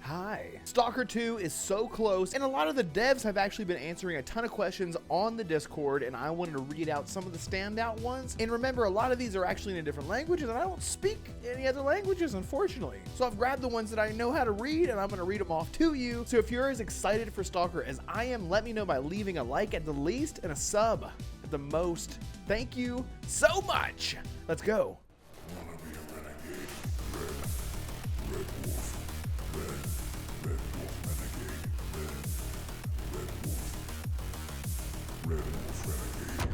Hi. Stalker 2 is so close, and a lot of the devs have actually been answering a ton of questions on the Discord, and I wanted to read out some of the standout ones. And remember, a lot of these are actually in a different language, and I don't speak any other languages, unfortunately. So I've grabbed the ones that I know how to read, and I'm going to read them off to you. So if you're as excited for Stalker as I am, let me know by leaving a like at the least and a sub at the most. Thank you so much. Let's go. Wanna be a renegade? Red wolf. Red wolf renegade. Red wolf renegade.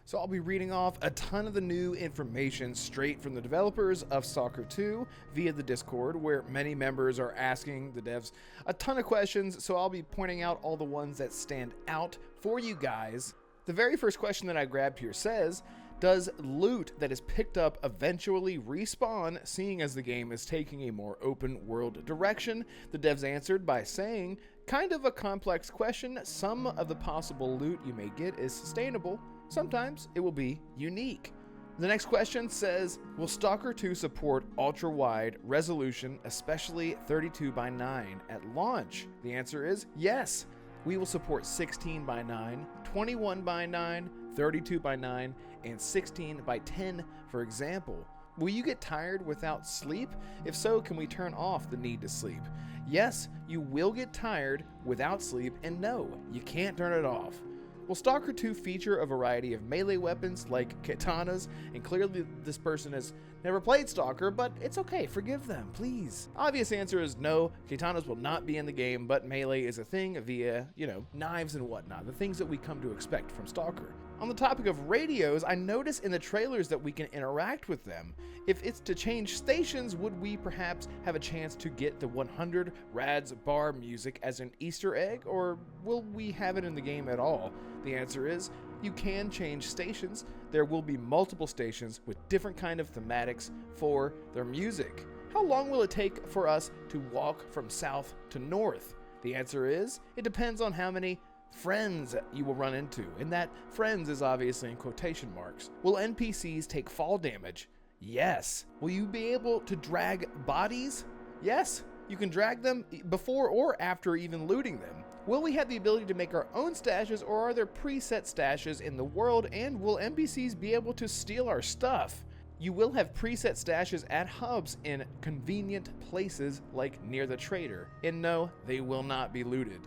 So I'll be reading off a ton of the new information straight from the developers of Stalker 2 via the Discord, where many members are asking the devs a ton of questions, so I'll be pointing out all the ones that stand out for you guys. The very first question that I grabbed here says, does loot that is picked up eventually respawn, seeing as the game is taking a more open world direction? The devs answered by saying, kind of a complex question. Some of the possible loot you may get is sustainable. Sometimes it will be unique. The next question says, will Stalker 2 support ultra-wide resolution, especially 32:9 at launch? The answer is yes. We will support 16:9, 21:9, 32:9, and 16:10, for example. Will you get tired without sleep? If so, can we turn off the need to sleep? Yes, you will get tired without sleep, and no, you can't turn it off. Will Stalker 2 feature a variety of melee weapons like katanas? And clearly this person has never played Stalker, but it's okay, forgive them, please. Obvious answer is no, katanas will not be in the game, but melee is a thing via, knives and whatnot, the things that we come to expect from Stalker. On the topic of radios, I notice in the trailers that we can interact with them. If it's to change stations, would we perhaps have a chance to get the 100 Rads bar music as an Easter egg, or will we have it in the game at all? The answer is, you can change stations. There will be multiple stations with different kind of thematics for their music. How long will it take for us to walk from south to north? The answer is, it depends on how many friends you will run into, and that friends is obviously in quotation marks. Will NPCs take fall damage? Yes. Will you be able to drag bodies? Yes. You can drag them before or after even looting them. Will we have the ability to make our own stashes, or are there preset stashes in the world, and will NPCs be able to steal our stuff? You will have preset stashes at hubs in convenient places like near the trader, and no, they will not be looted.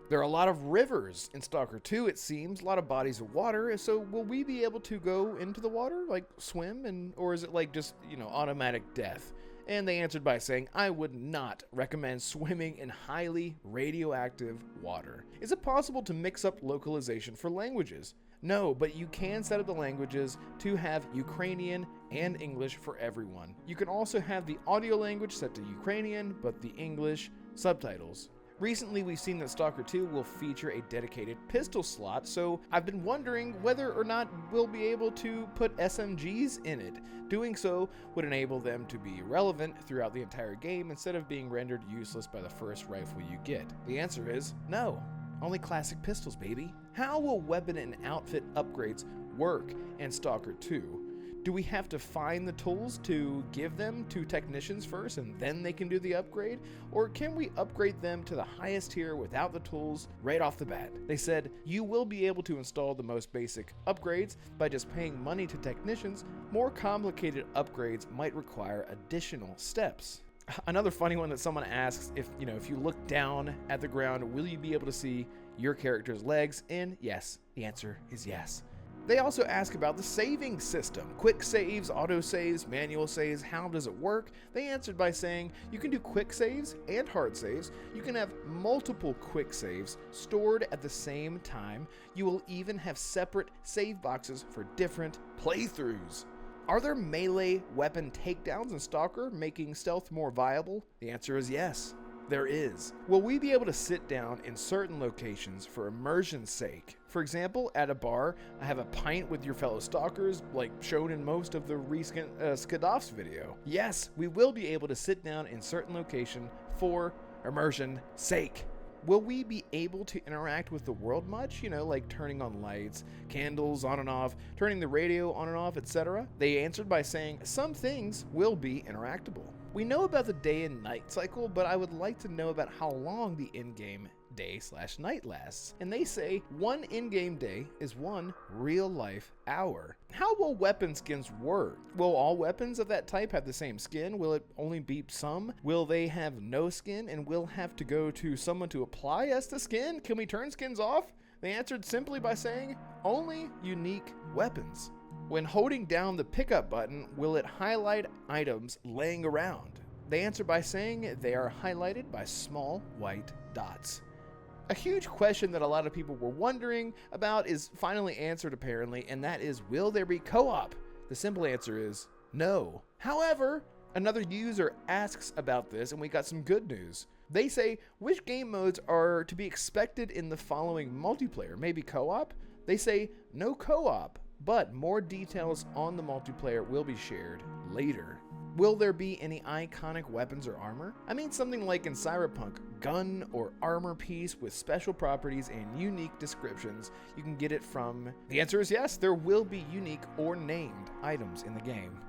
There are a lot of rivers in Stalker 2, it seems, a lot of bodies of water, so will we be able to go into the water, like swim, or is it like just, automatic death? And they answered by saying, I would not recommend swimming in highly radioactive water. Is it possible to mix up localization for languages? No, but you can set up the languages to have Ukrainian and English for everyone. You can also have the audio language set to Ukrainian, but the English subtitles. Recently, we've seen that Stalker 2 will feature a dedicated pistol slot, so I've been wondering whether or not we'll be able to put SMGs in it. Doing so would enable them to be relevant throughout the entire game instead of being rendered useless by the first rifle you get. The answer is no. Only classic pistols, baby. How will weapon and outfit upgrades work in Stalker 2? Do we have to find the tools to give them to technicians first and then they can do the upgrade? Or can we upgrade them to the highest tier without the tools right off the bat? They said you will be able to install the most basic upgrades by just paying money to technicians. More complicated upgrades might require additional steps. Another funny one that someone asks, if you look down at the ground, will you be able to see your character's legs? And yes, the answer is yes. They also ask about the saving system. Quick saves, auto saves, manual saves, how does it work? They answered by saying you can do quick saves and hard saves. You can have multiple quick saves stored at the same time. You will even have separate save boxes for different playthroughs. Are there melee weapon takedowns in Stalker, making stealth more viable? The answer is yes. There is. Will we be able to sit down in certain locations for immersion's sake? For example, at a bar, I have a pint with your fellow stalkers, like shown in most of the recent Skadoff's video. Yes, we will be able to sit down in certain location for immersion's sake. Will we be able to interact with the world much? Like turning on lights, candles on and off, turning the radio on and off, etc.? They answered by saying some things will be interactable. We know about the day and night cycle, but I would like to know about how long the in-game day/night lasts. And they say one in-game day is one real-life hour. How will weapon skins work? Will all weapons of that type have the same skin? Will it only be some? Will they have no skin and we'll have to go to someone to apply us the skin? Can we turn skins off? They answered simply by saying only unique weapons. When holding down the pickup button, will it highlight items laying around? They answer by saying they are highlighted by small white dots. A huge question that a lot of people were wondering about is finally answered apparently, and that is, will there be co-op? The simple answer is no. However, another user asks about this, and we got some good news. They say, which game modes are to be expected in the following multiplayer? Maybe co-op? They say no co-op, but more details on the multiplayer will be shared later. Will there be any iconic weapons or armor? I mean something like in Cyberpunk, gun or armor piece with special properties and unique descriptions. You can get it from... The answer is yes, there will be unique or named items in the game.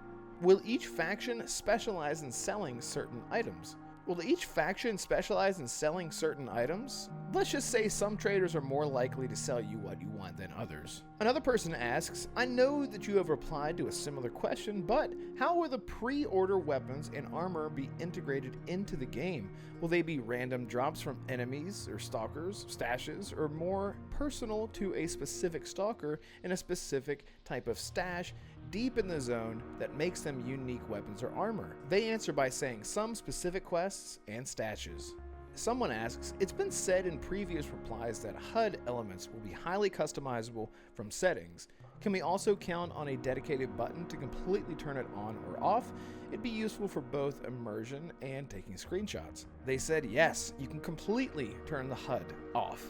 Will each faction specialize in selling certain items? Will each faction specialize in selling certain items? Let's just say some traders are more likely to sell you what you want than others. Another person asks, I know that you have replied to a similar question, but how will the pre-order weapons and armor be integrated into the game? Will they be random drops from enemies or stalkers, stashes, or more personal to a specific stalker in a specific type of stash deep in the zone that makes them unique weapons or armor? They answer by saying some specific quests and stashes. Someone asks, it's been said in previous replies that HUD elements will be highly customizable from settings. Can we also count on a dedicated button to completely turn it on or off? It'd be useful for both immersion and taking screenshots. They said yes, you can completely turn the HUD off.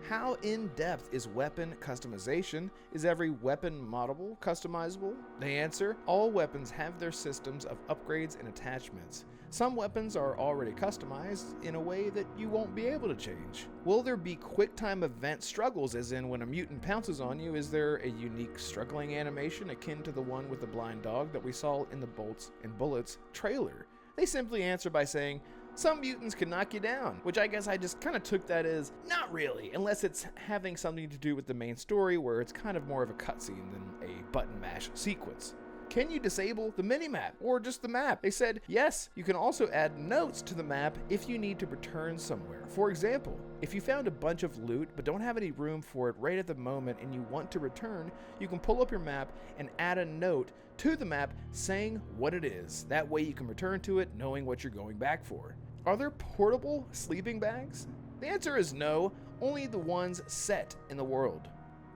How in-depth is weapon customization? Is every weapon moddable, customizable? They answer, all weapons have their systems of upgrades and attachments. Some weapons are already customized in a way that you won't be able to change. Will there be quick-time event struggles, as in when a mutant pounces on you, is there a unique struggling animation akin to the one with the blind dog that we saw in the Bolts and Bullets trailer? They simply answer by saying, some mutants can knock you down, which I guess I just kind of took that as not really, unless it's having something to do with the main story where it's kind of more of a cutscene than a button mash sequence. Can you disable the minimap or just the map? They said, yes, you can also add notes to the map if you need to return somewhere. For example, if you found a bunch of loot but don't have any room for it right at the moment and you want to return, you can pull up your map and add a note to the map saying what it is. That way you can return to it knowing what you're going back for. Are there portable sleeping bags? The answer is no, only the ones set in the world.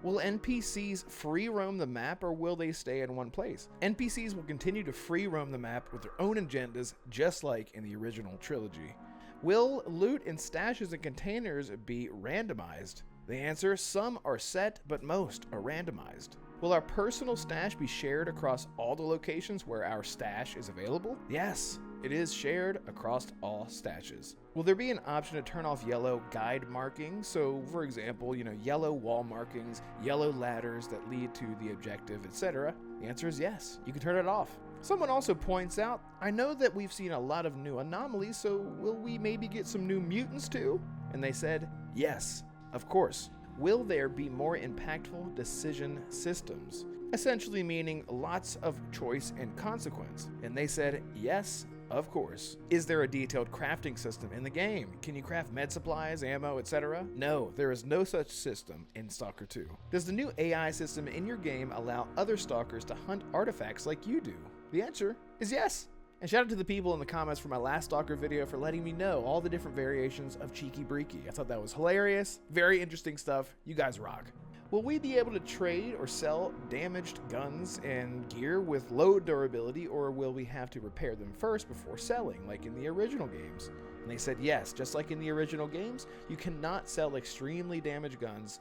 Will NPCs free roam the map or will they stay in one place? NPCs will continue to free roam the map with their own agendas, just like in the original trilogy. Will loot and stashes and containers be randomized? The answer, some are set, but most are randomized. Will our personal stash be shared across all the locations where our stash is available? Yes, it is shared across all stashes. Will there be an option to turn off yellow guide markings? So, for example, yellow wall markings, yellow ladders that lead to the objective, etc. The answer is yes, you can turn it off. Someone also points out, I know that we've seen a lot of new anomalies, so will we maybe get some new mutants too? And they said, yes, of course. Will there be more impactful decision systems? Essentially meaning lots of choice and consequence. And they said, yes, of course. Is there a detailed crafting system in the game? Can you craft med supplies, ammo, etc.? No, there is no such system in Stalker 2. Does the new AI system in your game allow other stalkers to hunt artifacts like you do? The answer is yes. And shout out to the people in the comments for my last Stalker video for letting me know all the different variations of Cheeky Breeky. I thought that was hilarious. Very interesting stuff. You guys rock. Will we be able to trade or sell damaged guns and gear with low durability, or will we have to repair them first before selling, like in the original games? And they said yes, just like in the original games, you cannot sell extremely damaged guns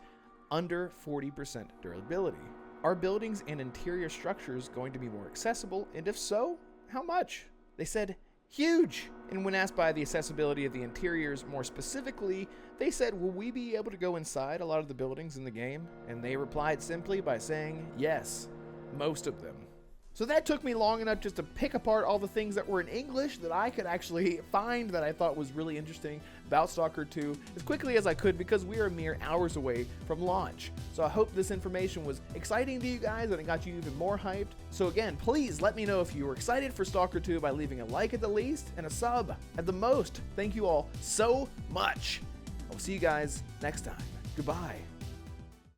under 40% durability. Are buildings and interior structures going to be more accessible, and if so, how much? They said huge. And when asked by the accessibility of the interiors more specifically, they said, will we be able to go inside a lot of the buildings in the game? And they replied simply by saying, yes, most of them. So that took me long enough just to pick apart all the things that were in English that I could actually find that I thought was really interesting about Stalker 2 as quickly as I could, because we are mere hours away from launch. So I hope this information was exciting to you guys and it got you even more hyped. So again, please let me know if you were excited for Stalker 2 by leaving a like at the least and a sub at the most. Thank you all so much. I'll see you guys next time. Goodbye.